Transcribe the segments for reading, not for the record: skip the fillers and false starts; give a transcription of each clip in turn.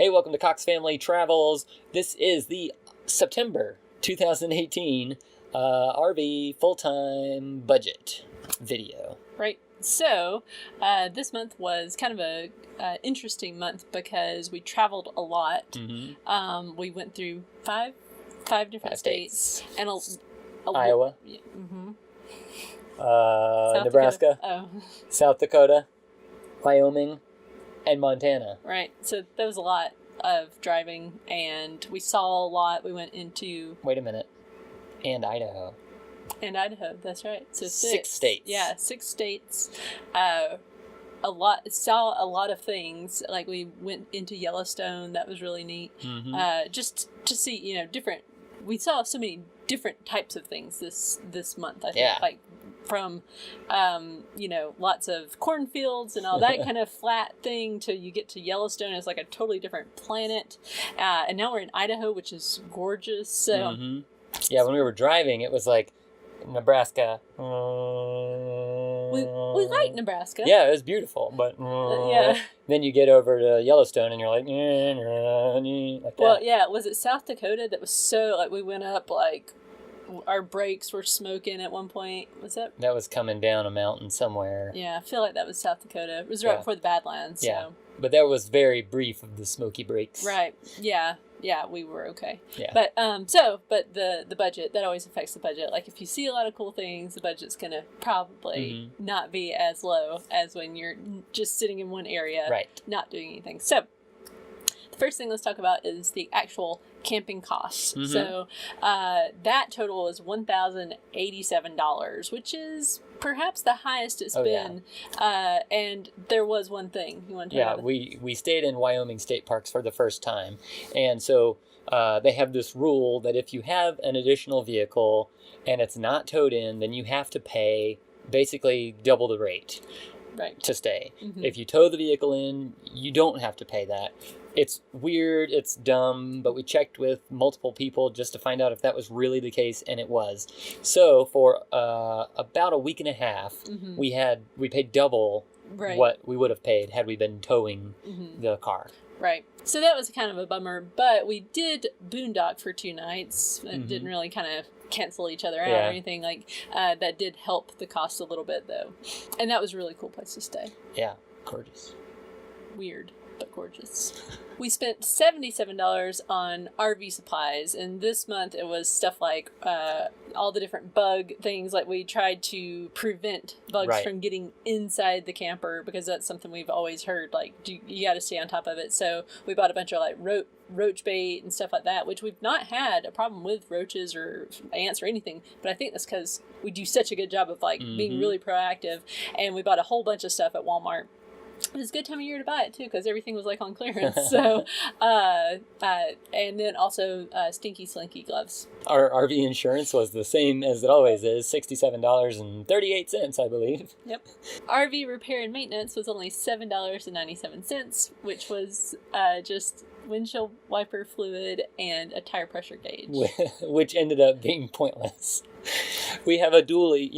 Hey, welcome to Cox Family Travels. This is the September 2018 RV full-time budget video. Right. So, this month was kind of a interesting month because we traveled a lot. Mm-hmm. We went through five different states and Iowa. Yeah, Nebraska. Oh. South Dakota. Wyoming. And Montana. Right. So that was a lot of driving, and we saw a lot. We went into... Wait a minute. And Idaho. And Idaho, that's right. So six states. Yeah, 6 states. Saw a lot of things. Like we went into Yellowstone. That was really neat. Mm-hmm. Just to see, different... We saw so many different types of things this month, I think. Yeah. Like from, lots of cornfields and all that kind of flat thing to you get to Yellowstone. It's like a totally different planet. And now we're in Idaho, which is gorgeous. So, mm-hmm. Yeah, when we were driving, it was like Nebraska. We like Nebraska. Yeah, it was beautiful, but yeah. Then you get over to Yellowstone and you're like that. Well, yeah, was it South Dakota that was so, like, we went up, like, our brakes were smoking at one point? Was that? That was coming down a mountain somewhere. Yeah, I feel like that was South Dakota. It was right before the Badlands. So. Yeah, but that was very brief of the smoky brakes. Right, yeah, we were okay. Yeah. But, but the budget, that always affects the budget. Like, if you see a lot of cool things, the budget's going to probably not be as low as when you're just sitting in one area, not doing anything. So, the first thing let's talk about is the actual camping costs. Mm-hmm. So that total is $1,087, which is perhaps the highest it's been. Yeah. And there was one thing you want to talk about. We stayed in Wyoming State Parks for the first time, and so they have this rule that if you have an additional vehicle and it's not towed in, then you have to pay basically double the rate. Right. To stay. Mm-hmm. If you tow the vehicle in, you don't have to pay that. It's weird, it's dumb, but we checked with multiple people just to find out if that was really the case, and it was. So for about a week and a half, we paid double what we would have paid had we been towing the car. Right. So that was kind of a bummer, but we did boondock for 2 nights. It didn't really kind of cancel each other out or anything. Like that did help the cost a little bit, though. And that was a really cool place to stay. Yeah, gorgeous. Weird, but gorgeous. We spent $77 on RV supplies, and this month it was stuff like all the different bug things. Like we tried to prevent bugs from getting inside the camper, because that's something we've always heard. Like you got to stay on top of it. So we bought a bunch of like roach bait and stuff like that, which we've not had a problem with roaches or ants or anything. But I think that's because we do such a good job of like being really proactive. And we bought a whole bunch of stuff at Walmart. It was a good time of year to buy it too, because everything was like on clearance. So, and then also Stinky Slinky gloves. Our RV insurance was the same as it always is, $67.38, I believe. Yep. RV repair and maintenance was only $7.97, which was just windshield wiper fluid and a tire pressure gauge, which ended up being pointless. We have a dually,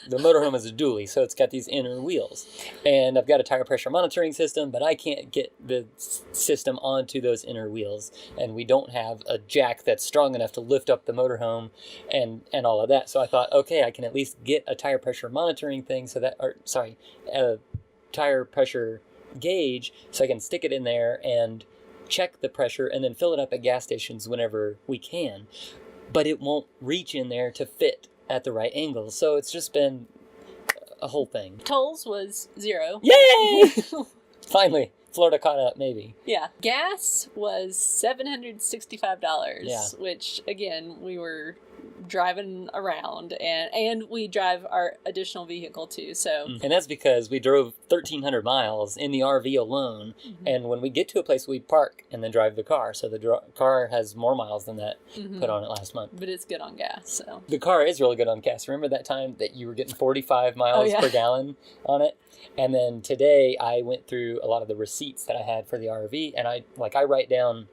the motorhome is a dually, so it's got these inner wheels. And I've got a tire pressure monitoring system, but I can't get the system onto those inner wheels. And we don't have a jack that's strong enough to lift up the motorhome and all of that. So I thought, okay, I can at least get a tire pressure monitoring thing, a tire pressure gauge, so I can stick it in there and check the pressure and then fill it up at gas stations whenever we can. But it won't reach in there to fit at the right angle. So it's just been a whole thing. Tolls was $0. Yay! Finally, Florida caught up, maybe. Yeah. Gas was $765, which, again, we were driving around, and we drive our additional vehicle too, so. And that's because we drove 1,300 miles in the RV alone, and when we get to a place, we park and then drive the car, so the car has more miles than that put on it last month. But it's good on gas, so. The car is really good on gas. Remember that time that you were getting 45 miles per gallon on it? And then today I went through a lot of the receipts that I had for the RV, and I write down.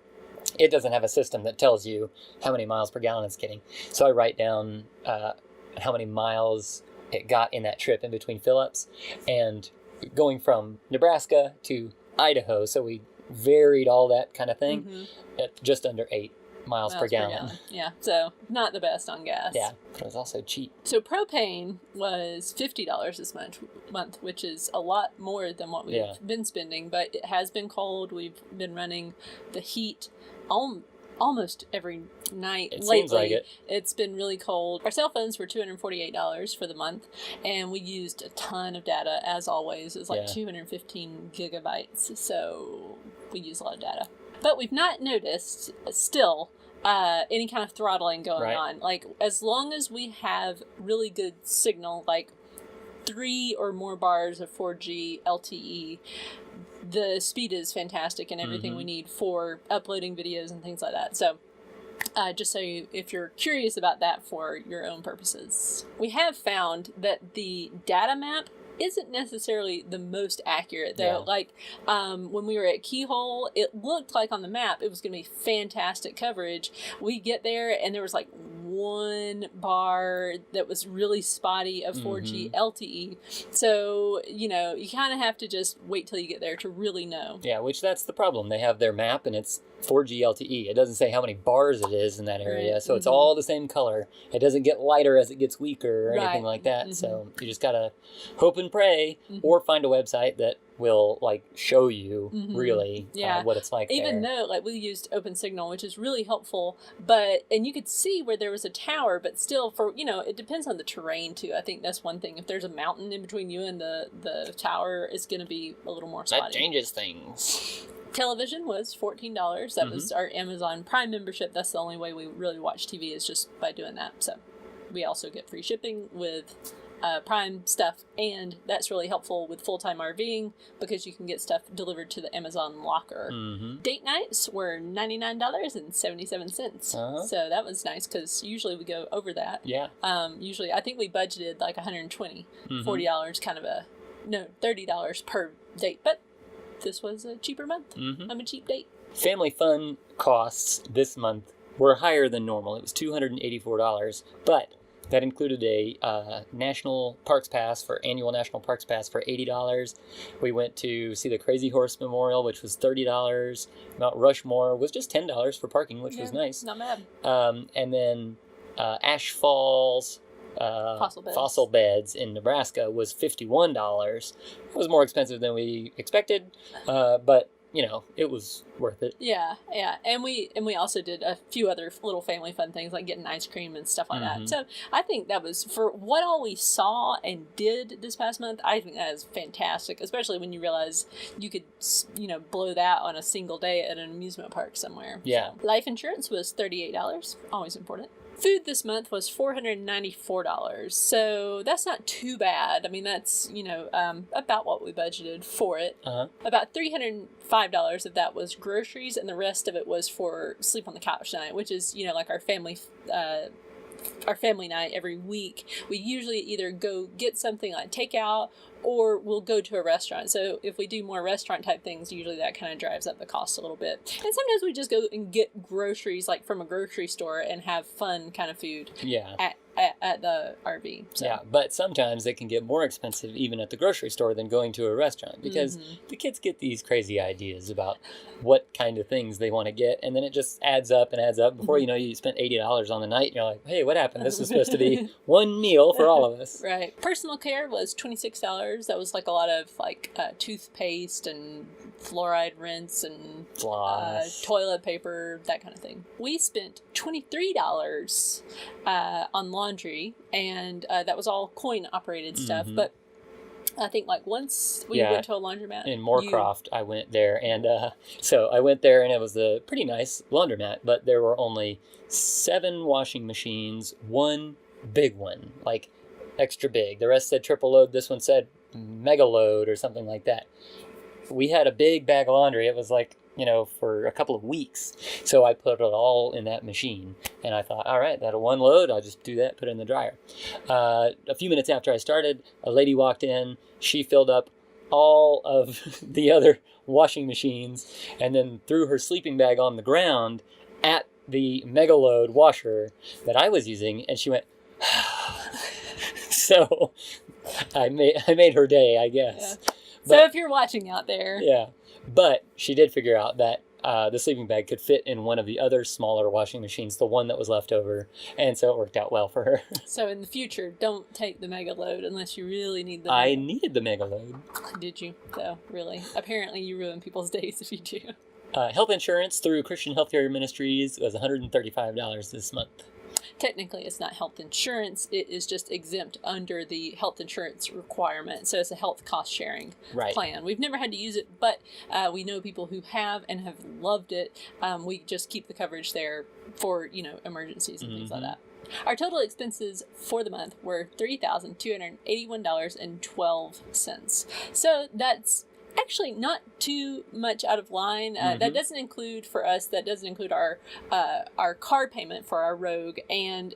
It doesn't have a system that tells you how many miles per gallon it's getting. So I write down how many miles it got in that trip in between fill-ups. And going from Nebraska to Idaho, so we varied, all that kind of thing, Mm-hmm. at just under 8 miles per gallon. Yeah, so not the best on gas. Yeah, but it was also cheap. So propane was $50 this month, which is a lot more than what we've been spending, but it has been cold. We've been running the heat almost every night lately. Seems like it. It's been really cold. Our cell phones were $248 for the month, and we used a ton of data, as always. It was like 215 gigabytes, so we use a lot of data. But we've not noticed, still, any kind of throttling going on. Like, as long as we have really good signal, like 3 or more bars of 4G LTE, the speed is fantastic and everything we need for uploading videos and things like that. So just so if you're curious about that for your own purposes. We have found that the data map isn't necessarily the most accurate, though. Yeah. Like when we were at Keyhole, it looked like on the map it was going to be fantastic coverage. We get there and there was like 1 bar that was really spotty of 4G LTE. So, you know, you kind of have to just wait till you get there to really know. Yeah, which that's the problem. They have their map and it's 4G LTE. It doesn't say how many bars it is in that area, so it's all the same color. It doesn't get lighter as it gets weaker or anything like that. So you just gotta hope and pray, or find a website that will like show you really what it's like. Even there. though like we used OpenSignal, which is really helpful, and you could see where there was a tower, but still, for it depends on the terrain too. I think that's one thing. If there's a mountain in between you and the tower, it's going to be a little more spotty. That changes things. Television was $14. That was our Amazon Prime membership. That's the only way we really watch TV, is just by doing that. So we also get free shipping with Prime stuff, and that's really helpful with full-time RVing because you can get stuff delivered to the Amazon locker. Date nights were $99.77. So that was nice because usually we go over that. Yeah. Usually I think we budgeted like $120, $40 kind of $30 per date, but this was a cheaper month. I'm a cheap date. Family fun costs this month were higher than normal. It was $284, but that included a annual National Parks Pass for $80. We went to see the Crazy Horse Memorial, which was $30. Mount Rushmore was just $10 for parking, which was nice. Not bad. And then Ash Falls Fossil Beds in Nebraska was $51. It was more expensive than we expected, but it was worth it. Yeah. And we also did a few other little family fun things like getting ice cream and stuff like that. So I think that was, for what all we saw and did this past month, I think that is fantastic, especially when you realize you could, blow that on a single day at an amusement park somewhere. Yeah. So, life insurance was $38. Always important. Food this month was $494, so that's not too bad. I mean, that's, about what we budgeted for it. About $305 of that was groceries, and the rest of it was for sleep on the couch night, which is, like our family night every week. We usually either go get something like takeout, or we'll go to a restaurant. So if we do more restaurant type things, usually that kind of drives up the cost a little bit. And sometimes we just go and get groceries like from a grocery store and have fun kind of food at the RV. So. Yeah, but sometimes it can get more expensive even at the grocery store than going to a restaurant, because the kids get these crazy ideas about what kind of things they want to get, and then it just adds up and adds up. Before you know, you spent $80 on the night, and you're like, hey, what happened? This was supposed to be one meal for all of us. Right. Personal care was $26. That was like a lot of toothpaste and fluoride rinse and toilet paper, that kind of thing. We spent $23 on laundry, and that was all coin operated stuff, but I think once we went to a laundromat in Moorcroft, I went there, and so I went there, and it was a pretty nice laundromat, but there were only 7 washing machines, 1 big one, like extra big. The rest said triple load. This one said mega load or something like that. We had a big bag of laundry. It was for a couple of weeks. So I put it all in that machine, and I thought, all right, that'll one load. I'll just do that, put it in the dryer. A few minutes after I started, a lady walked in. She filled up all of the other washing machines and then threw her sleeping bag on the ground at the mega load washer that I was using, and she went, so I made her day, I guess. Yeah. So if you're watching out there. Yeah. But she did figure out that the sleeping bag could fit in one of the other smaller washing machines, the one that was left over, and so it worked out well for her. So in the future, don't take the mega load unless you really need the I needed the mega load. Did you, though? Really? Apparently you ruin people's days if you do. Health insurance through Christian Healthcare Ministries was $135 this month. Technically, it's not health insurance. It is just exempt under the health insurance requirement. So it's a health cost sharing plan. We've never had to use it, but we know people who have and have loved it. We just keep the coverage there for, emergencies and things like that. Our total expenses for the month were $3,281.12. So that's actually not too much out of line. That doesn't include our car payment for our Rogue, and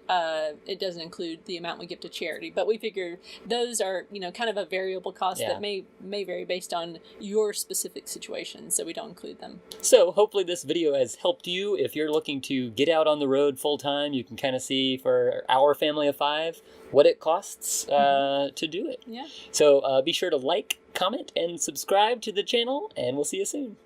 it doesn't include the amount we give to charity. But we figure those are kind of a variable cost that may vary based on your specific situation, so we don't include them. So hopefully this video has helped you. If you're looking to get out on the road full time, you can kind of see for our family of 5 what it costs to do it. Yeah. So be sure to like, comment, and subscribe to the channel, and we'll see you soon.